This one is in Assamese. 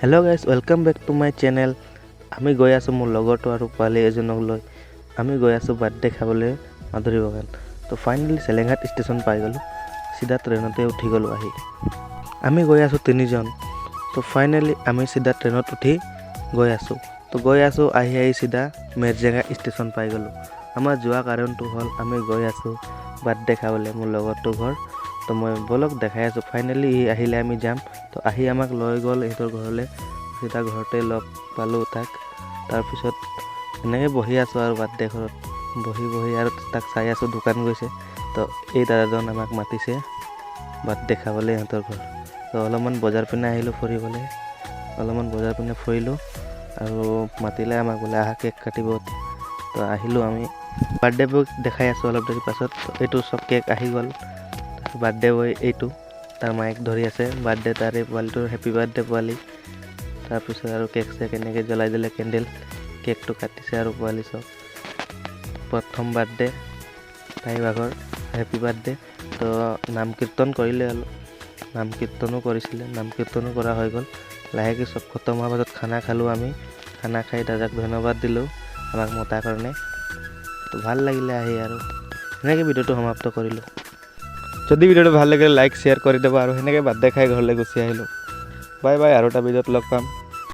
Hello' guys, welcome back to my channel. আমি গৈ আছোঁ মোৰ লগৰটো আৰু পোৱালি এজনক লৈ। আমি গৈ আছোঁ বাৰ্থডে খাবলৈ মাধুৰী বাগান। তো ফাইনেলি চেলেঙাত ষ্টেচন পাই গ'লোঁ। চিধা ট্ৰেইনতে উঠি গ'লোঁ আহি। আমি গৈ আছোঁ 3জন। তো ফাইনেলি আমি চিধা ট্ৰেইনত উঠি গৈ আছোঁ। আহি চিধা মেৰজেগা ষ্টেচন পাই গ'লোঁ। আমাৰ যোৱা কাৰণটো হ'ল আমি গৈ আছোঁ বাৰ্থডে খাবলৈ মোৰ লগৰটোৰ ঘৰ। তো মই বলক দেখাই আছোঁ। ফাইনেলি আহিলে আমি যাম। তো আহি আমাক লৈ গ'ল সিহঁতৰ ঘৰলৈ। চিধা ঘৰতে লগ পালোঁ তাক। তাৰপিছত এনেকৈ বহি আছোঁ আৰু বাৰ্থডে ঘৰত বহি আৰু তাক চাই আছোঁ। দোকান গৈছে। তো এই দাদাজন আমাক মাতিছে বাৰ্থডে খাবলৈ সিহঁতৰ ঘৰ। তো অলপমান বজাৰ পিনে আহিলোঁ ফুৰিবলৈ। অলপমান বজাৰ পিনে ফুৰিলোঁ আৰু মাতিলে আমাক বোলে আহা কেক কাটিব। তো আহিলোঁ আমি। বাৰ্থডে বয়ক দেখাই আছোঁ অলপ দেৰি পাছত। এইটো চব কেক আহি গ'ল। বাৰ্থডে বয় এইটো, তাৰ মাইক ধৰি আছে। বাৰ্থডে তাৰ এই পোৱালিটোৰ হেপী বাৰ্থডে পোৱালি। তাৰপিছত আৰু কেক চেক এনেকৈ জ্বলাই দিলে কেণ্ডেল। কেকটো কাটিছে আৰু পোৱালি চব প্ৰথম বাৰ্থডে তাই ভাগৰ হেপী বাৰ্থডে। তো নাম কীৰ্তন কৰিলে অলপ, নাম কীৰ্তনো কৰিছিলে। নাম কীৰ্তনো কৰা হৈ গ'ল। লাহেকৈ চব খতম হোৱাৰ পাছত খানা খালোঁ আমি। খানা খাই দাদাক ধন্যবাদ দিলোঁ আমাক মতাৰ কাৰণে। তো ভাল লাগিলে আহি আৰু সেনেকৈ ভিডিঅ'টো সমাপ্ত কৰিলোঁ। যদি ভিডিঅ'টো ভাল লাগিলে লাইক শ্বেয়াৰ কৰি দিব আৰু সেনেকৈ বাৰ্থডে খাই ঘৰলৈ গুচি আহিলোঁ। বাই বাই, আৰু এটা ভিডিঅ'ত লগ পাম।